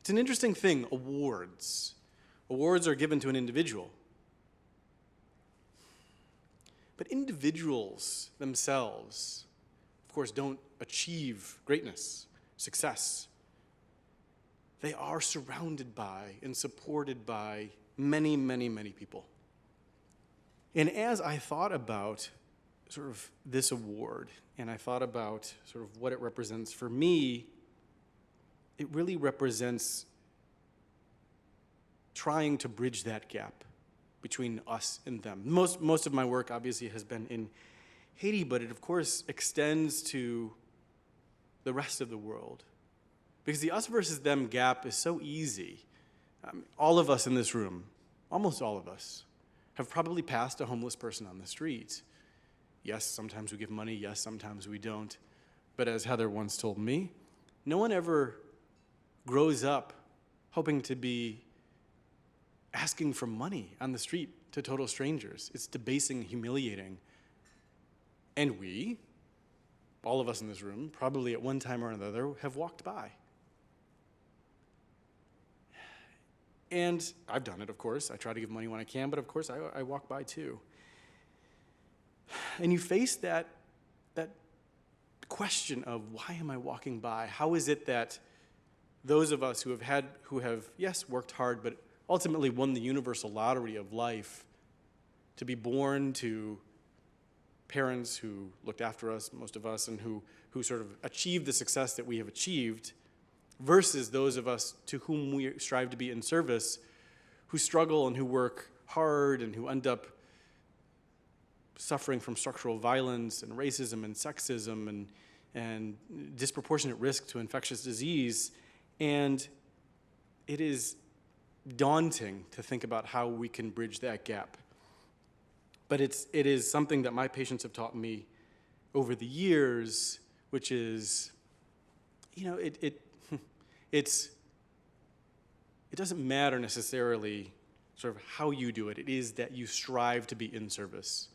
It's an interesting thing, awards. Awards are given to an individual. But individuals themselves, of course, don't achieve greatness, success. They are surrounded by and supported by many, many, many people. And as I thought about sort of this award, and I thought about sort of what it represents for me, it really represents trying to bridge that gap between us and them. Most of my work obviously has been in Haiti, but it of course extends to the rest of the world. Because the us versus them gap is so easy. All of us in this room, almost all of us, have probably passed a homeless person on the street. Yes, sometimes we give money, yes, sometimes we don't. But as Heather once told me, no one ever grows up hoping to be asking for money on the street to total strangers. It's debasing, humiliating. And we, all of us in this room, probably at one time or another, have walked by. And I've done it, of course. I try to give money when I can, but of course I walk by too. And you face that question of, why am I walking by? How is it that those of us who have, yes, worked hard, but ultimately won the universal lottery of life, to be born to parents who looked after us, most of us, and who sort of achieved the success that we have achieved, versus those of us to whom we strive to be in service, who struggle and who work hard and who end up suffering from structural violence and racism and sexism and disproportionate risk to infectious disease. And it is daunting to think about how we can bridge that gap. But it is something that my patients have taught me over the years, which is, it doesn't matter necessarily sort of how you do it. It is that you strive to be in service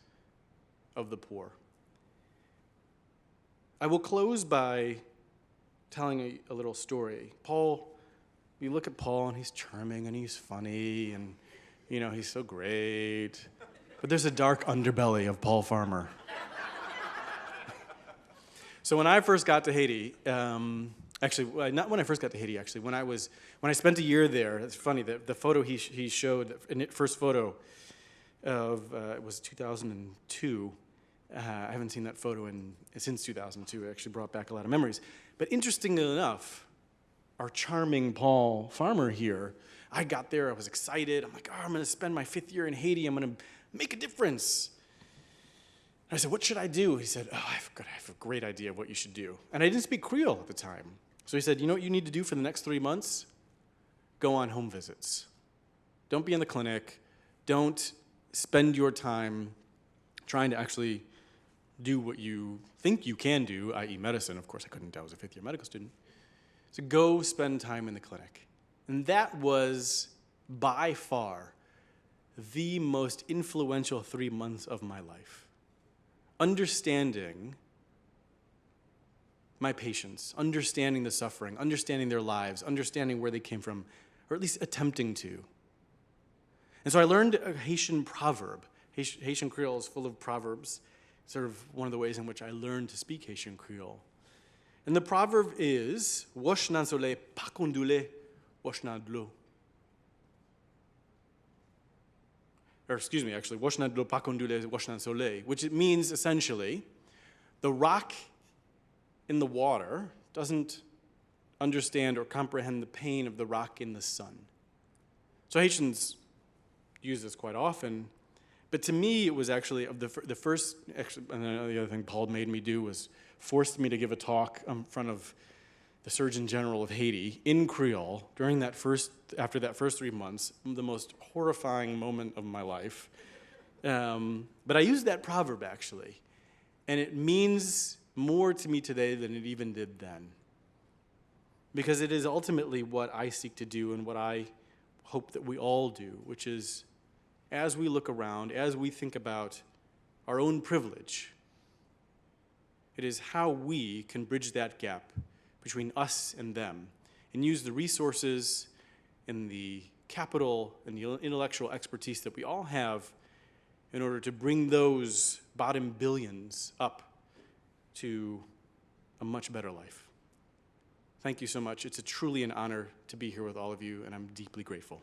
of the poor. I will close by telling a little story. You look at Paul, and he's charming, and he's funny, and, he's so great. But there's a dark underbelly of Paul Farmer. So when I first got to Haiti, actually, not when I first got to Haiti, actually, when I spent a year there, it's funny, the photo he showed, the first photo of, it was 2002. I haven't seen that photo since 2002. It actually brought back a lot of memories. But interestingly enough, our charming Paul Farmer here, I got there, I was excited. I'm like, I'm going to spend my 5th year in Haiti. I'm going to make a difference. And I said, what should I do? He said, I have a great idea of what you should do. And I didn't speak Creole at the time. So he said, you know what you need to do for the next 3 months? Go on home visits. Don't be in the clinic. Don't spend your time trying to actually do what you think you can do, i.e. medicine. Of course, I couldn't. I was a 5th-year medical student. So go spend time in the clinic. And that was, by far, the most influential 3 months of my life. Understanding my patients, understanding the suffering, understanding their lives, understanding where they came from, or at least attempting to. And so I learned a Haitian proverb. Haitian Creole is full of proverbs, sort of one of the ways in which I learned to speak Haitian Creole. And the proverb is, Wosh nan soleil pa kondule, wosh nan dlo. Or excuse me, actually, wosh nan dlo pa kondule, wosh nan soleil, which it means essentially, the rock in the water doesn't understand or comprehend the pain of the rock in the sun. So Haitians use this quite often, but to me it was actually and the other thing Paul made me do was forced me to give a talk in front of the Surgeon General of Haiti in Creole after that first 3 months, the most horrifying moment of my life. But I used that proverb actually, and it means more to me today than it even did then. Because it is ultimately what I seek to do and what I hope that we all do, which is as we look around, as we think about our own privilege, it is how we can bridge that gap between us and them and use the resources and the capital and the intellectual expertise that we all have in order to bring those bottom billions up to a much better life. Thank you so much. It's truly an honor to be here with all of you, and I'm deeply grateful.